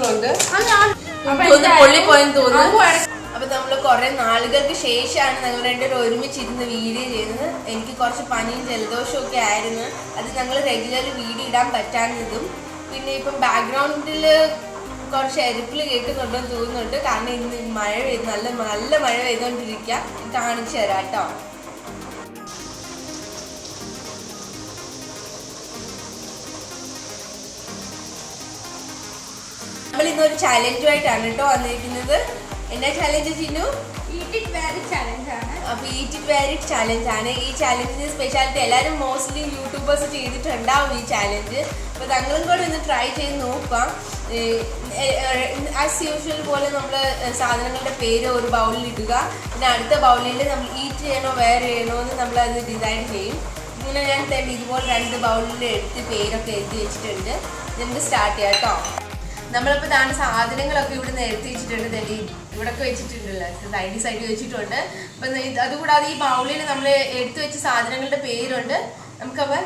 സാധനങ്ങളുണ്ട്. പൊള്ളിപ്പോയെന്ന് തോന്നുന്നു. അപ്പൊ നമ്മള് കുറെ നാളുകൾക്ക് ശേഷമാണ് ഞങ്ങൾ രണ്ടുപേരും ഒരുമിച്ചിരുന്ന് വീഡിയോ ചെയ്യുന്നത്. എനിക്ക് കുറച്ച് പനിയും ജലദോഷവും ഒക്കെ ആയിരുന്നു. അത് ഞങ്ങൾ റെഗുലർ വീഡിയോ ഇടാൻ പറ്റാഞ്ഞതും പിന്നെ ഇപ്പം ബാക്ക്ഗ്രൗണ്ടിൽ കുറച്ച് എരിപ്പിൽ കേൾക്കുന്നുണ്ടെന്ന് തോന്നുന്നുണ്ട്. കാരണം ഇന്ന് മഴ പെയ്ത് നല്ല മഴ പെയ്തുകൊണ്ടിരിക്കുക. കാണിച്ചു തരാം കേട്ടോ. നമ്മൾ ഇന്നൊരു ചാലഞ്ചുമായിട്ടാണ് കേട്ടോ വന്നിരിക്കുന്നത്. എന്നാ challenge Chinnu? Eat it very challenge ആണ്. അപ്പൊ ഈറ്റ് ഇറ്റ് വെരി ചാലഞ്ച് ആണ്. ഈ ചാലഞ്ചിന്റെ സ്പെഷ്യാലിറ്റി എല്ലാവരും മോസ്റ്റ്ലി യൂട്യൂബേഴ്സ് ചെയ്തിട്ടുണ്ടാവും ഈ ചാലഞ്ച്. അപ്പൊ ഞങ്ങളും കൂടെ ഒന്ന് ട്രൈ ചെയ്ത് നോക്കാം. ആസ് യൂഷ്വൽ പോലെ നമ്മൾ സാധനങ്ങളുടെ പേര് ഒരു ബൗളിൽ ഇടുക. പിന്നെ അടുത്ത ബൗളിൽ നമ്മൾ ഈറ്റ് ചെയ്യണോ വേറെ ചെയ്യണോ എന്ന് നമ്മളത് ഡിസൈഡ് ചെയ്യും. ഇങ്ങനെ ഞാൻ തന്നെ ഇതുപോലെ 2 ബൗളിൽ എടുത്ത് പേരൊക്കെ എഴുതി വെച്ചിട്ടുണ്ട്. നമുക്ക് സ്റ്റാർട്ട് ചെയ്യാം കേട്ടോ. നമ്മളിപ്പോൾ താണ്ട സാധനങ്ങളൊക്കെ ഇവിടെ നിന്ന് എടുത്ത് വെച്ചിട്ടുണ്ട്. തന്നെ ഇവിടൊക്കെ വെച്ചിട്ടുണ്ടല്ലോ, സൈഡിൽ വെച്ചിട്ടുണ്ട്. അപ്പം അതുകൂടാതെ ഈ ബൗളിൽ നമ്മൾ എടുത്തു വെച്ച സാധനങ്ങളുടെ പേരുണ്ട്. നമുക്കപ്പോൾ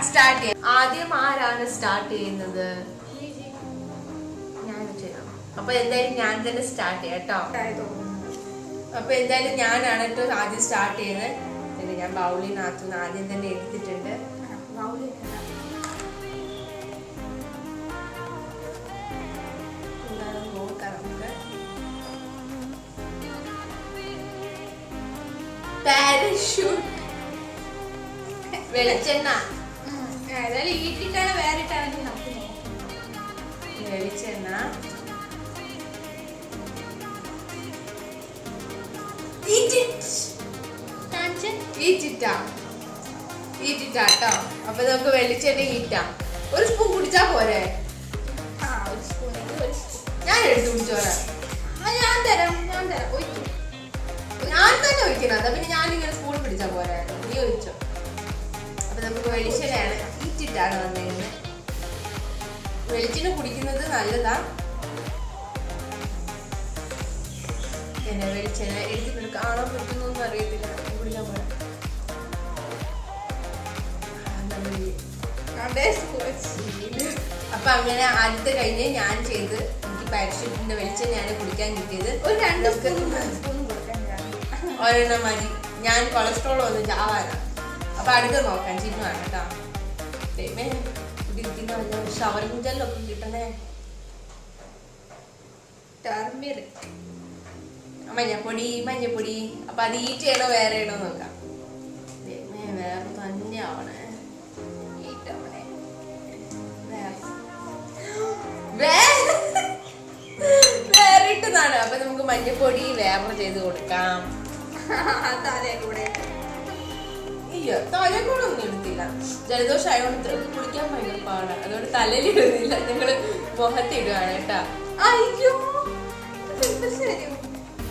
സ്റ്റാർട്ട് ചെയ്യാം. ആദ്യം ആരാണ് സ്റ്റാർട്ട് ചെയ്യുന്നത്? ഞാൻ ചെയ്യാം. അപ്പൊ എന്തായാലും ഞാൻ തന്നെ സ്റ്റാർട്ട് ചെയ്യാം കേട്ടോ. അപ്പൊ എന്തായാലും ഞാനാണ് കേട്ടോ ആദ്യം സ്റ്റാർട്ട് ചെയ്യുന്നത്. പിന്നെ ഞാൻ ബൗളിനകത്തുനിന്ന് ആദ്യം തന്നെ എടുത്തിട്ടുണ്ട്. പാരഷൂട്ട്, വെളിച്ചെണ്ണ, ഈറ്റിട്ടാണ് വേറെ ഇട്ടാണെങ്കിൽ നമുക്ക് വെളിച്ചെണ്ണ, ഈറ്റിട്ടാട്ടോ. അപ്പൊ നമുക്ക് വെളിച്ചെണ്ണ ഈറ്റാം. ഒരു സ്പൂൺ കുടിച്ചാ പോരെ? ഞാൻ എടുത്ത് കുടിച്ചോരാ. ഞാൻ തരാം ഞാൻ തന്നെ ഒഴിക്കണം. അതാ പിന്നെ ഞാനിങ്ങനെ സ്പൂൺ പിടിച്ചാ പോരെ? നീ ഒഴിച്ചോ. അപ്പൊ നമുക്ക് വെളിച്ചെണ്ണയാണ് ഈറ്റിട്ടാണ് വന്നിരുന്നത്. വെളിച്ചെണ്ണ കുടിക്കുന്നത് നല്ലതാ. പിന്നെ വെളിച്ചെണ്ണ എടുത്തിട്ട് കാണാൻ പറ്റുന്നൊന്നും അറിയത്തില്ല. കുടിക്കാൻ പോരാ. അപ്പൊ അങ്ങനെ അടുത്ത കഴിഞ്ഞ് ഞാൻ ചെയ്ത് എനിക്ക് പാരഷൂട്ടിന്റെ വെളിച്ചെണ്ണയാണ് കുടിക്കാൻ കിട്ടിയത്. ഒരു 2 സ്പൂൺ ഒരെണ്ണം മതി. ഞാൻ കൊളസ്ട്രോൾ ഒന്നും ചാവാനാ. അപ്പൊ അടുത്ത് നോക്കാം. ചിഹ്നമാണ് കേട്ടോ. കുടിക്കുന്ന ഷവർ കുഞ്ചലൊക്കെ കിട്ടണേ. മഞ്ഞപ്പൊടി. അപ്പൊ അത് ഈറ്റ് ചെയ്യണോ വേറെ ഇടോ നോക്കാം. വേറെ തന്നെ ആവണേ. വേറെ ഇട്ടതാണ്. അപ്പൊ നമുക്ക് മഞ്ഞപ്പൊടി വേറെ ചെയ്ത് കൊടുക്കാം. അയ്യോ, തലക്കൂടെ ഒന്നും എടുത്തില്ല. ജലദോഷം ആയതുകൊണ്ട് കുളിക്കാൻ ഭയങ്കര പാടാണ്. അതുകൊണ്ട് തലയിൽ ഇടുന്നില്ല. ഞങ്ങള് മുഖത്തിടുകയാണ് കേട്ടാ. അയ്യോ,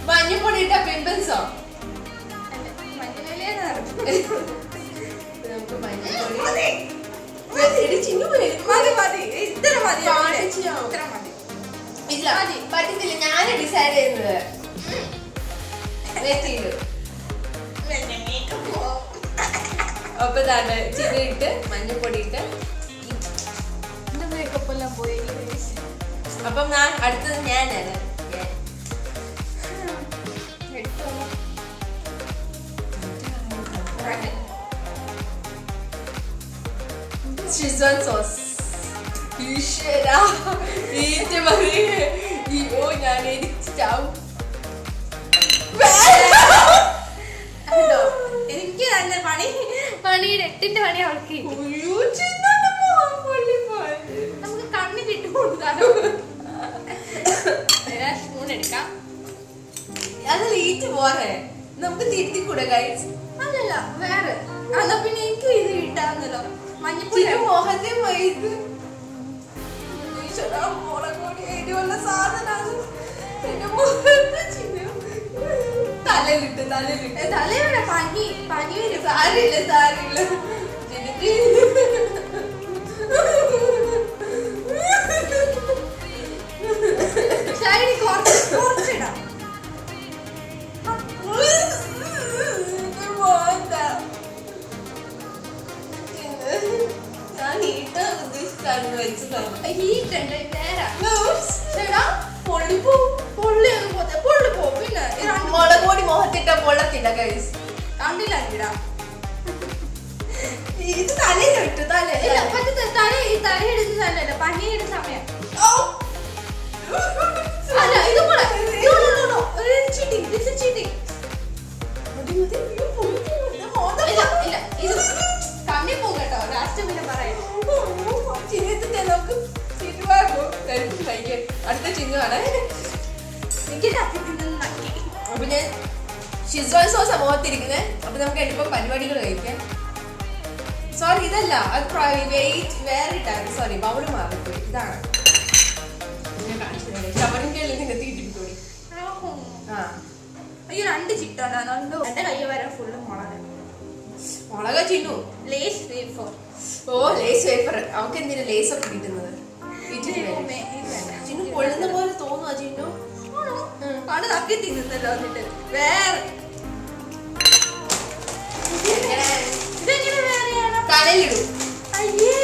മഞ്ഞപ്പൊടി ഇട്ടാ പിമ്പിൾസോ? നമുക്ക് മഞ്ഞപ്പൊടി ഇല്ല പറ്റത്തില്ല. ഞാൻ ഡിസൈഡ് ചെയ്യുന്നത്. അപ്പൊ ഇതാണ് ചിരിയിട്ട് മഞ്ഞപ്പൊടി ഇട്ട്. അപ്പം ഞാൻ അടുത്തത് ഞാനാണ്. ഷിസൺ സോസ്. ഞാൻ എനിക്ക് നല്ല പണിയുടെ 8ന്റെ പണി അവൾക്ക്. നമുക്ക് കണ്ണിൽ ഇട്ട് കൊടുക്കാലോ. സ്പൂൺ എടുക്കാം. അത് ലീറ്റ് പോരെ, നമുക്ക് തിരുത്തിക്കൂടെ ഗൈസ്? അല്ലല്ല വേറെ. അതാ പിന്നെ എനിക്ക് ഇത് ഇട്ടാന്നല്ലോ. മഞ്ഞപ്പൊടി മോഹത്തെ പോയത് എരിവുള്ള സാധനമാണ്. തലയിലിട്ട് തലയുടെ പനി വരും. സാരില്ല കുറച്ചിടാം. ഞാൻ ഹീറ്റ് ഉദ്ദേശിച്ചാണ് വെച്ചത്. ഹീറ്റ് ഉണ്ട് നേരെ അടുത്ത ചിഹ്നമാണ്. എനിക്ക് തപ്പിക്കുന്നത് നക്കി. അപ്പൊ ഞാൻ ഷിസോയ് സോസ് മുഖത്തിരിക്കുന്നത്. അപ്പൊ നമുക്ക് എളുപ്പം പരിപാടികൾ കഴിക്കാം. സോറി ഇതല്ല, അത് വെയിറ്റ് വേറെ ഇട്ടാണ്. സോറി ബൗള് മാറിപ്പോയി. ഇതാണ് ഷവറിന്റെ തീട്ടിട്ടോടി. ആ അയ്യോ 2 ചിട്ടുണ്ടോ? എന്റെ കൈ വരെ ഫുള്ള് മുളക ചിന്നു. Lay's wafer. ഓ ലേസ് വേഫർ. അവർക്ക് എന്തിനാ ലേസ് ഒക്കെ കിട്ടുന്നത്? ചിന്നു പൊള്ളുന്ന പോലെ തോന്നുവാ ചിന്നു. ആണ് തപ്പി തിന്നുന്നല്ലോ. എന്നിട്ട് വേറെ ഇതെങ്ങനെ വേറെയാണ്? കടലിടും. അയ്യേ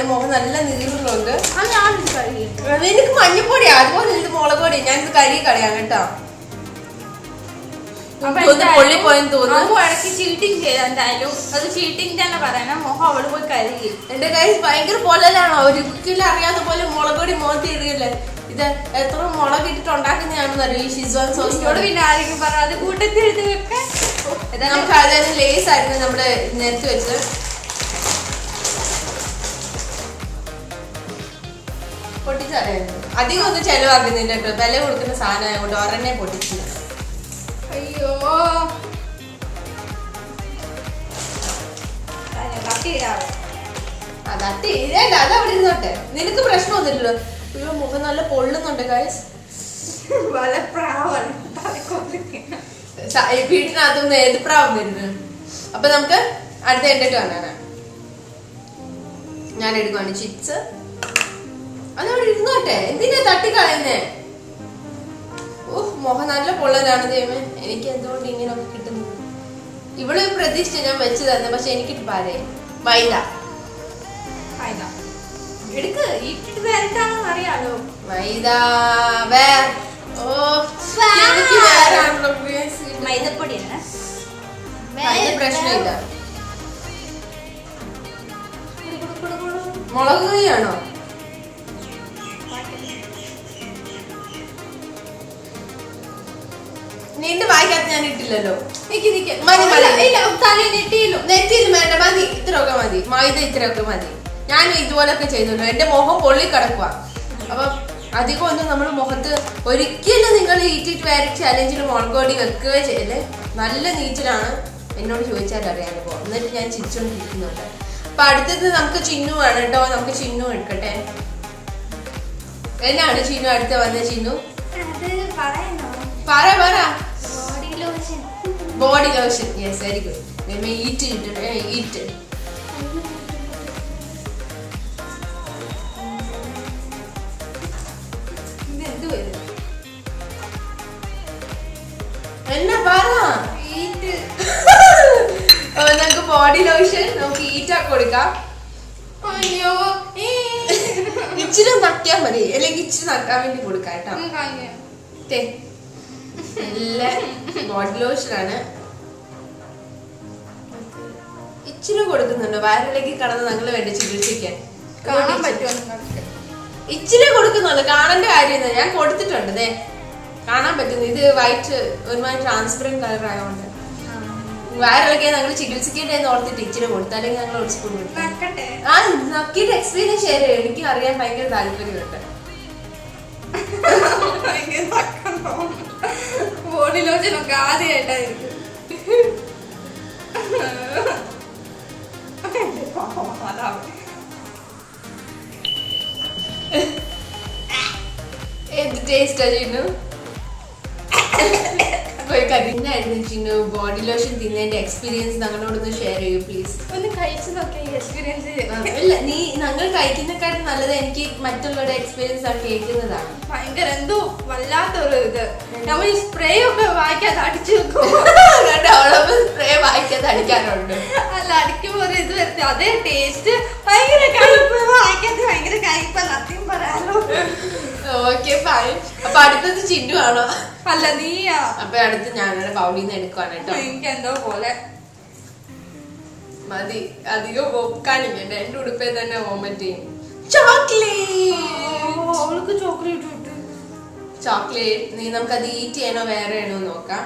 മുഖം നല്ല നീറുന്നുണ്ട്. ഞാനിത് കഴുകി. എനിക്ക് മഞ്ഞപ്പൊടിയാ, അതുപോലെ ഇത് മുളക് പൊടി. ഞാനിത് കഴുകി കളയാം കേട്ടോ. പൊള്ളിപ്പോയെന്ന് തോന്നുന്നു. ഇടയ്ക്ക് ചീറ്റിംഗ് ചെയ്ത എന്തായാലും അത് ചീറ്റിംഗ് തന്നെ പറയണം. മുഖം അവള് പോയി കഴുകി. എന്റെ കൈ ഭയങ്കര പൊള്ളലാണോ? ഒരിക്കലും അറിയാത്ത പോലെ മുളക് പൊടി മുഖത്ത് ഇടുകയല്ലേ. ഇത് എത്ര മുളക് ഇട്ടിട്ട് ഉണ്ടാക്കുന്നതാണെന്ന് അറിയാം ഈ ഷിസോൺ സോസിനോട്. പിന്നെ ആരെങ്കിലും പറഞ്ഞു അത് കൂട്ടത്തിൽ എടുത്ത് വെക്കാൻ. നമുക്ക് അതായത് ലേസ് ആയിരുന്നു നമ്മള് നിരത്തി വെച്ചത്. പൊട്ടിച്ചറിയായിരുന്നു. അധികം ഒന്നും ചെലവാക്കുന്നില്ല കേട്ടോ. വില കൊടുക്കുന്ന സാധനമായതുകൊണ്ട് ഒരെണ്ണെ പൊട്ടിച്ചില്ല. അയ്യോ അതട്ടി ഇതേണ്ട, അത് അവിടെ ഇരുന്നോട്ടെ. നിനക്ക് പ്രശ്നമൊന്നുമില്ലല്ലോ. അയ്യോ മുഖം നല്ല പൊള്ളുന്നുണ്ട് ഗൈസ്. വീട്ടിനകത്തൊന്നും ഏത് പ്രാവം വരുന്നത്. അപ്പൊ നമുക്ക് അടുത്ത എന്റെട്ട് വന്നാണ്. ഞാൻ എടുക്കുവാണ് ചിപ്സ്. അതവിടെ ഇരുന്നോട്ടെ. എന്തിനാ തട്ടിക്കളയുന്നേ? ഓഹ് മുഖം നല്ല പൊള്ളലാണ് ദൈവമേ. എനിക്ക് എന്തുകൊണ്ട് ഇങ്ങനെയൊക്കെ കിട്ടുന്നത്? ഇവിടെ പ്രതീക്ഷിച്ച് ഞാൻ വെച്ച് തന്നെ. പക്ഷെ എനിക്കിട്ട് പാരേ മൈദ എടുക്ക്. ഇട്ടിട്ട് വേറിട്ടാണെന്ന് അറിയാലോ. മൈദ വേറെ. ഓ എനിക്ക് വേറാണല്ലോ. മൈദപ്പൊടിയാണ്. പ്രശ്നമില്ല. മുളക് കറിയാണോ? നിന്റെ വായിക്കകത്ത് ഞാൻ ഇട്ടില്ലല്ലോ. നെറ്റിയിലും വേണ്ട, മതി. ഇത്രയൊക്കെ മതി. മൈദ ഇത്രയൊക്കെ മതി. ഞാനും ഇതുപോലൊക്കെ ചെയ്തല്ലോ. എന്റെ മുഖം പൊള്ളി കിടക്കുക. അപ്പൊ അധികം ഒന്നും നമ്മൾ മുഖത്ത് ഒരിക്കലും നിങ്ങൾ ഈറ്റിട്ട് വേറെ ചാലഞ്ചിൽ മുളക് പൊടി വെക്കുകയോ ചെയ്യല്ലേ. നല്ല നീറ്റിലാണ്. എന്നോട് ചോദിച്ചാൽ അറിയാൻ പോകും. എന്നിട്ട് ഞാൻ ചിരിച്ചോണ്ടിരിക്കുന്നുണ്ട്. അപ്പൊ അടുത്തത് നമുക്ക് ചിന്നു ആണ് കേട്ടോ. നമുക്ക് ചിന്നു എടുക്കട്ടെ. എന്നാണ് ചിന്നു അടുത്ത വന്ന ചിന്നു? പറ പറ. Body lotion. Yes, very good. Eat കിട്ടണേ. ഈറ്റ് എന്നാ പറ. നമുക്ക് ബോഡി ലോഷൻ നമുക്ക് ഈറ്റാ കൊടുക്കാം. അയ്യോ ഇച്ചിരി നക്കിയാൽ മതി. അല്ലെങ്കിൽ ഇച്ചിരി നക്കാൻ വേണ്ടി കൊടുക്കാം കേട്ടോ. നല്ല ബോഡി ലോഷനാണ്. ഇച്ചിരി കൊടുക്കുന്നുണ്ട്. വയറിലേക്ക് കടന്ന് ഞങ്ങൾ വേണ്ടി ചികിത്സിക്കാൻ. കാണാൻ പറ്റുമോ? ഇച്ചിരി കൊടുക്കുന്നുണ്ട്. കാണേണ്ട കാര്യമില്ല. ഞാൻ കൊടുത്തിട്ടുണ്ട്. ദേ കാണാൻ പറ്റുന്നു. ഇത് വൈറ്റ് ഒരുമാതിരി ട്രാൻസ്പെറന്റ് കളർ ആയതുകൊണ്ട് വയറിളക്കെ ഞങ്ങൾ ചികിത്സിക്കേണ്ടതെന്ന് ഓർത്തിട്ട് ഇച്ചിരി കൊടുത്തു. അല്ലെങ്കിൽ ഞങ്ങൾ ഒരു സ്പൂൺ കൊടുത്തു. ആ നക്കിയിട്ട് എക്സ്പീരിയൻസ് ഷെയർ ചെയ്യും. എനിക്ക് അറിയാൻ ഭയങ്കര താല്പര്യമുണ്ട്. ബോഡി ലോഷനൊക്കെ ആദ്യമായിട്ടായിരിക്കും. എന്ത് ടേസ്റ്റാ ചെയ്യുന്നു? ചിന്നു ബോഡി ലോഷൻ തിന്നതിന്റെ എക്സ്പീരിയൻസ് ഞങ്ങളോടൊന്ന് ഷെയർ ചെയ്യൂ പ്ലീസ്. ഒന്ന് കഴിച്ചു നോക്കിയ എക്സ്പീരിയൻസ്. ഇല്ല, ഞങ്ങൾ കഴിക്കുന്നതിനെക്കാട്ടും നല്ലത് എനിക്ക് മറ്റുള്ളവരുടെ എക്സ്പീരിയൻസ് ആ കേൾക്കുന്നതാണ്. ഭയങ്കര എന്തോ വല്ലാത്തൊരു ഇത്. നമ്മൾ ഈ സ്പ്രേ ഒക്കെ വായിക്കാതെ അടിച്ചു വെക്കും. സ്പ്രേ വായിക്കാതെ അടിക്കാറുണ്ട്. അല്ല, അടിക്കുമ്പോ ഒരു ഇത് വരുത്തി അതേ ടേസ്റ്റ്. ഭയങ്കര കയ്പ്. വായിക്കാതെ ഭയങ്കര കയ്പ. സത്യം പറയാലോ. Okay fine. അപ്പൊ അടുത്തത് ചിന്നു ആണോ? അല്ല, നീയാ. അപ്പൊ അടുത്ത് ഞാനവിടെ ബൗളിൽ നിന്ന് എടുക്കുവാണ് കേട്ടോ. എനിക്ക് എന്തോ പോലെ മതി. അധികം കാണിക്കണ്ട. എന്റെ ഉടുപ്പേ തന്നെ വോമിറ്റ് ചെയ്യും. ചോക്ലേറ്റ്. ചോക്ലേറ്റ് നീ നമുക്കത് ഈറ്റ് ചെയ്യണോ വേറെ ചെയ്യണോ നോക്കാം.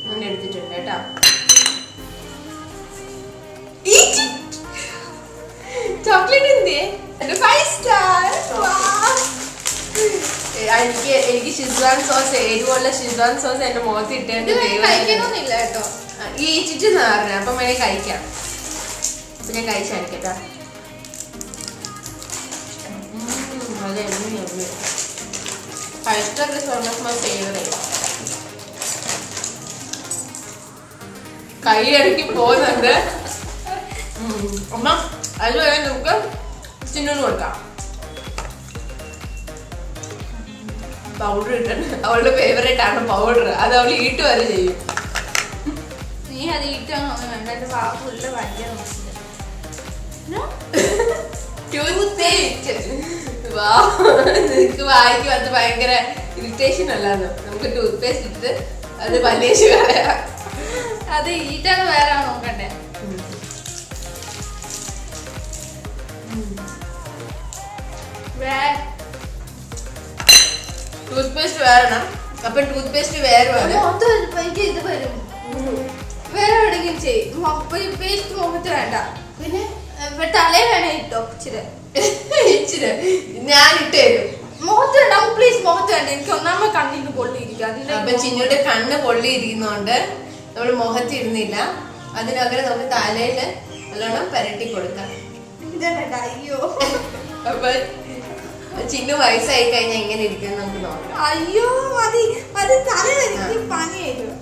അങ്ങനെ എടുത്തിട്ടുണ്ട് കേട്ടോ. എനിക്ക് ഷിസ്വാൻ സോസ് എരിവുള്ള ഷിസ്വാൻ സോസ് എന്റെ മുഖത്ത് ഇട്ടേണ്ട കഴിക്കണമെന്നില്ല കേട്ടോ. ഈ ചുറ്റെന്ന് പറഞ്ഞ അപ്പം വേണേ കഴിക്കാം. അപ്പൊ ഞാൻ കഴിച്ചായിരിക്കട്ടാ. അതെ കൈയടക്കി പോകുന്നുണ്ട്. അമ്മ അത് വേണം നമുക്ക് ചിന്നൂന്ന് കൊടുക്കാം. പൗഡർ ഇട്ടുണ്ട്. അവളുടെ ഫേവറേറ്റ് ആണ് പൗഡർ. അത് അവൾ ഈട്ട് വരെ ചെയ്യും. നീ അത് ഈട്ടാണോ വേണ്ട? എന്റെ പാവ ഫുള്ള് ഭയങ്കര നിനക്ക് വായിക്ക് അത് ഭയങ്കര ഇറിറ്റേഷൻ അല്ലാന്ന്. നമുക്ക് ടൂത്ത് പേസ്റ്റ് ഇട്ട് അത് പല്ലേശ് കളയാം. അത് ഈറ്റാണ് വേറെ നോക്കണ്ടേ. ടൂത്ത് പേസ്റ്റ് വേണം. അപ്പൊ ടൂത്ത് പേസ്റ്റ് വേറെ എനിക്ക് ഇത് വരും. വേറെ എവിടെയെങ്കിലും ചെയ്യും. പേസ്റ്റ് മുഖത്ത് വേണ്ട. പിന്നെ തലേ വേണേ ഇട്ടോ ഇച്ചിരി ഇച്ചിരി ഞാൻ ഇട്ട് തരും. മുഖത്ത് വേണ്ട പ്ലീസ്. മുഖത്ത് വേണ്ട. എനിക്ക് ഒന്നാമത് കണ്ണിന് പൊള്ളിയിരിക്കും. അപ്പൊ ചിന്നുടെ കണ്ണ് പൊള്ളിയിരിക്കുന്നോണ്ട് നമ്മള് മുഖത്ത് ഇടുന്നില്ല. അതിനകത്ത് നമുക്ക് തലയില് നല്ലോണം പരട്ടി കൊടുക്കാം. അയ്യോ അപ്പൊ ചിന്നു വയസ്സായി കഴിഞ്ഞാൽ എങ്ങനെ ഇരിക്കും നമുക്ക് നോക്കാം. അയ്യോ മതി അത് തല പനിയായിരുന്നു.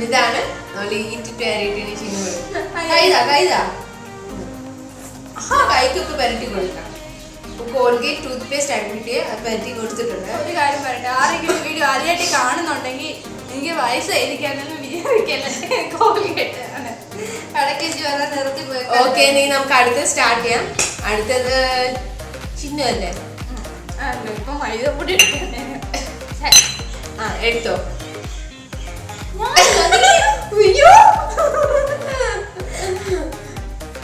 ഇതാണ് നമ്മൾ ഈറ്റിട്ട് പരട്ടിന് ചിന്നു കൈതാ കൈതാ കൈക്കൊക്കെ പരട്ടി കൊടുക്കാം. കോൾഗേറ്റ് ടൂത്ത് പേസ്റ്റ് അഡ്മിറ്റ് പരട്ടി കൊടുത്തിട്ടുണ്ട്. ഒരു കാര്യം പറയട്ടെ, ആരെങ്കിലും വീഡിയോ ആദ്യമായിട്ട് കാണുന്നുണ്ടെങ്കിൽ എനിക്ക് വയസ്സായിരിക്കാനൊന്നും വിചാരിക്കല്ലേ. കോൾഗേറ്റ് ആണ് ഇടയ്ക്ക് വരാൻ നിർത്തി പോയി. ഓക്കെ, നീ നമുക്ക് അടുത്തത് സ്റ്റാർട്ട് ചെയ്യാം. അടുത്തത് ചിന്നു അല്ലേ? ഇപ്പൊ മൈദപ്പൊടി എടുത്തോ.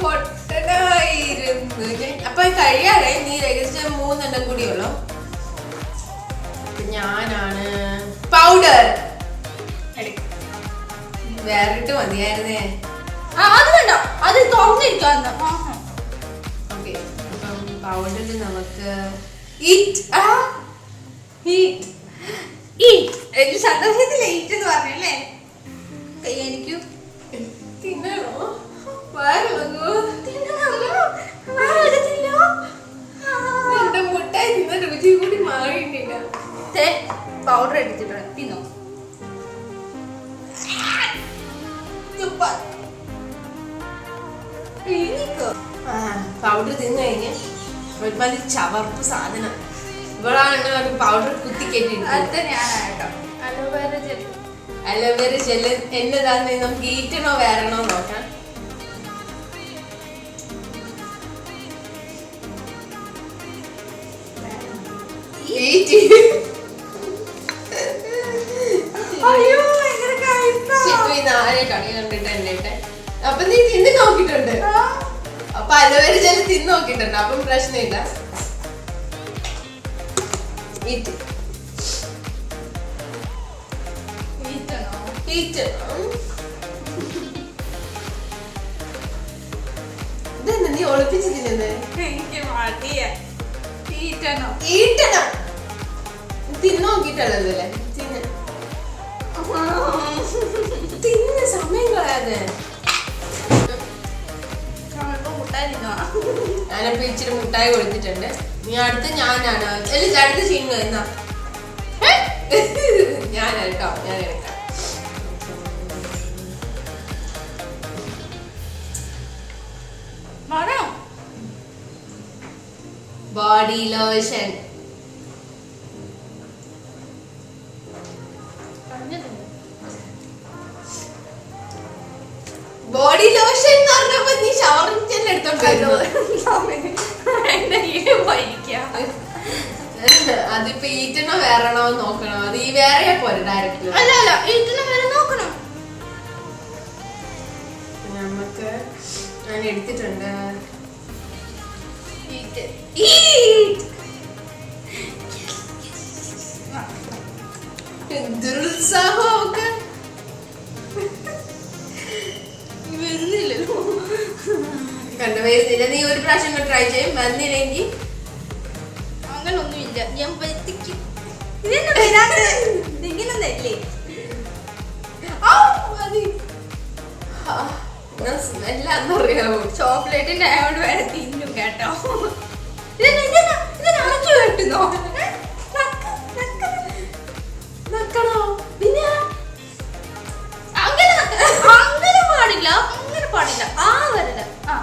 പൊട്ടനായിരുന്നു. അപ്പൊ കഴിയാതെ നീ രഹസ്യം 3 എണ്ണം കൂടിയുള്ളൂ. ഞാനാണ് പൗഡർ വേറിട്ട് മതിയായിരുന്നേ. അത് വേണ്ട, അത് തുറന്നിരിക്കാന്ന്. ഓക്കെ, അപ്പം പൗഡറിൽ നമുക്ക് സന്തോഷത്തില് ഈറ്റ് എന്ന് പറഞ്ഞല്ലേ. എനിക്കും തിന്നണോ? വയറിളകോ? എന്റെ മുട്ടായി തിന്ന രുചി കൂടി മാറിയിട്ടില്ല. പൗഡർ എടുത്തിട്ടുണ്ട്. തിന്നോ. പൗഡർ തിന്നു കഴിഞ്ഞ് ഒരുമാതിരി ചവർപ്പ് സാധനം. ഇവളാണ് പൗഡർ കുത്തി കെട്ടിട്ട്. അടുത്ത ഞാനാട്ടോ അലോവേറ ജെൽ. അലോവേറ ജെല്ല് എന്നതാന്ന് നമുക്ക് ഈറ്റണോ വേറണോ നോക്കാം. അയ്യോ ഭയങ്കര കയ്പാ. നാളെ കണി കണ്ടിട്ട് എന്നെ. അപ്പൊ നീ തിന്ന് നോക്കിട്ടുണ്ട്. അപ്പൊ അലോവേറ ജെല്ല് തിന്ന് നോക്കിട്ടുണ്ട്. അപ്പം പ്രശ്നമില്ല. ഇതെന്താ നീ ഒളിപ്പിച്ച് തിന്നുന്നത്? എനിക്ക് മടിയാ. ഈറ്റണോ? ഈറ്റണം. തിന്ന് നോക്കിട്ടല്ലേ? തിന്ന് സമയം കളയാതെ. ഞാനപ്പോ ഇച്ചിരി മുട്ടായി കൊടുത്തിട്ടുണ്ട്. നീ അടുത്ത് ഞാനാണ്. അല്ല അടുത്ത് ചിന്നു എന്നാ ഞാനെടുക്കാം. ഞാൻ എടുക്കാം. Body lotion. ബോഡി ലോഷൻ എന്ന് പറഞ്ഞപ്പോ നീ ഷവറിന്റെ എടുത്തോണ്ടോ? അതിപ്പോ ഈറ്റണോ വേറണോ നോക്കണോ? അത് ഈ വേറെ പോലെ ഡയറക്റ്റ്. അല്ല അല്ല, ഈറ്റണോ വേറെ നോക്കണം. നമുക്ക് ഞാൻ എടുത്തിട്ടുണ്ട്. ദുരുത്സാഹം ഒക്കെ വരുന്നില്ലല്ലോ. കണ്ടു വരുന്നില്ല. നീ ഒരു പ്രാവശ്യം ട്രൈ ചെയ്യും. വന്നില്ലെങ്കിൽ അങ്ങനൊന്നും ഇല്ല, ഞാൻ പറ്റിക്കും. ഇതെന്താ വരാത്തത്? ഇതിങ്ങനൊന്നല്ലേ? സ്മെല്ലാന്നറിയാവോ? ചോക്ലേറ്റിന്റെ ആയോണ്ട് വേറെ തിന്നും കേട്ടോ. ഇതിനകത്ത് വെട്ടുന്നോ? നക്കണോ? പിന്നെ അങ്ങനെ അങ്ങനെ പാടില്ല, അങ്ങനെ പാടില്ല. ആ വരല. ആ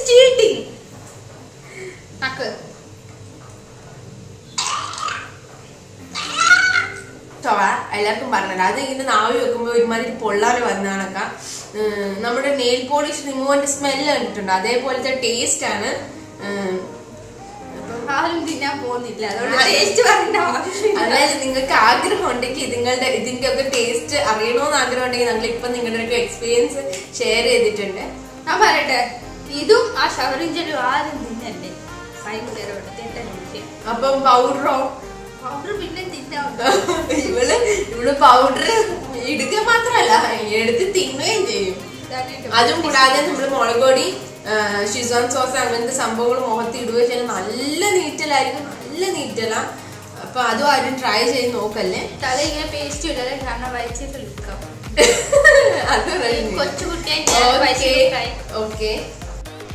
ചീറ്റിംഗ്. നക്ക് ചൊവ എല്ലാവർക്കും പറഞ്ഞില്ല. അത് ഇങ്ങനെ നാവി വെക്കുമ്പോൾ ഒരുമാതിരി പൊള്ളാതെ വന്നാണൊക്കെ. നമ്മുടെ നെയിൽ പോളിഷ് റിമൂവറിന്റെ സ്മെല്ല് കണ്ടിട്ടുണ്ട്, അതേപോലത്തെ ടേസ്റ്റ് ആണ്. ആരും തിന്നാൻ പോകുന്നില്ല, അതുകൊണ്ട് ടേസ്റ്റ് പറയേണ്ട ആവശ്യമില്ല. അതായത് നിങ്ങൾക്ക് ആഗ്രഹം ഉണ്ടെങ്കിൽ ഇതിന്റെ ഒക്കെ ടേസ്റ്റ് അറിയണമെന്ന് ആഗ്രഹം ഉണ്ടെങ്കിൽ ഞങ്ങൾ ഇപ്പൊ നിങ്ങളുടെ ഒരു എക്സ്പീരിയൻസ് ഷെയർ ചെയ്തിട്ടുണ്ട്. ഞാൻ പറയട്ടെ, ഇതും ആ ഷവറിഞ്ചലും ആരും തിന്നല്ലേ, ഭയങ്കര അപ്പം പൗഡറോ? പൗഡർ പിന്നെ തിന്നാവുണ്ട്. ഇവള് പൗഡർ ഇടുക മാത്രമല്ല, എടുത്ത് തിന്നുകയും ചെയ്യും. അതും കൂടാതെ നമ്മള് മുളക് പൊടി, ഷിസോൺ സോസ് അങ്ങനത്തെ സംഭവങ്ങൾ മുഖത്ത് ഇടുക വെച്ചാൽ നല്ല നീറ്റലായിരിക്കും, നല്ല നീറ്റല. അപ്പൊ അതും ആരും ട്രൈ ചെയ്ത് നോക്കല്ലേ. തല ഇങ്ങനെ പേസ്റ്റ് ഇടല്ലേ, കാരണം വയറ്റിട്ട് എടുക്കാം. അത് കൊച്ചുകുട്ടിയായി. ഓക്കെ,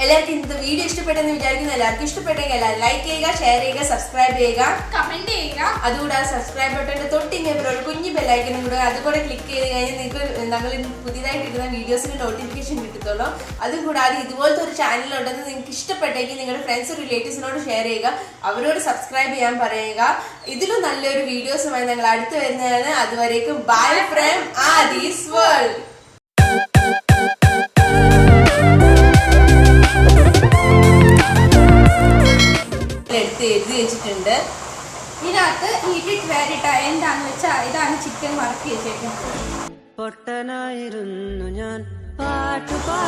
എല്ലാവർക്കും ഇന്നത്തെ വീഡിയോ ഇഷ്ടപ്പെട്ടെന്ന് വിചാരിക്കുന്നു. എല്ലാവർക്കും ഇഷ്ടപ്പെട്ടെങ്കിൽ എല്ലാവരും ലൈക്ക് ചെയ്യുക, ഷെയർ ചെയ്യുക, സബ്സ്ക്രൈബ് ചെയ്യുക, കമന്റ് ചെയ്യുക. അതുകൂടാതെ സബ്സ്ക്രൈബ് ബട്ടന്റെ തൊട്ടിങ്ങനെ ഒരു കുഞ്ഞു ബെല്ലൈക്കനും കൂടെ അതുകൂടെ ക്ലിക്ക് ചെയ്ത് കഴിഞ്ഞാൽ നിങ്ങൾക്ക് ഞങ്ങൾ പുതിയതായിട്ട് ഇടുന്ന വീഡിയോസിന് നോട്ടിഫിക്കേഷൻ കിട്ടത്തുള്ളൂ. അതുകൂടാതെ ഇതുപോലത്തെ ഒരു ചാനലുണ്ടെന്ന് നിങ്ങൾക്ക് ഇഷ്ടപ്പെട്ടെങ്കിൽ നിങ്ങളുടെ ഫ്രണ്ട്സ് റിലേറ്റീവ്സിനോട് ഷെയർ ചെയ്യുക, അവരോട് സബ്സ്ക്രൈബ് ചെയ്യാൻ പറയുക. ഇതിലും നല്ലൊരു വീഡിയോസുമായി ഞങ്ങൾ അടുത്ത് വരുന്നതാണ്. അതുവരേക്കും ബൈ ഫ്രം ആദീസ് വേൾഡ്. എടുത്ത് എഴുതി വെച്ചിട്ടുണ്ട്. ഇതിനകത്ത് ഈറ്റിട്ട് വേറിട്ട എന്താന്ന് വെച്ചാൽ ഇതാണ് ചിക്കൻ വറക്കി വെച്ചേക്കുന്നത്. പൊട്ടനായിരുന്നു ഞാൻ പാട്ടുപാ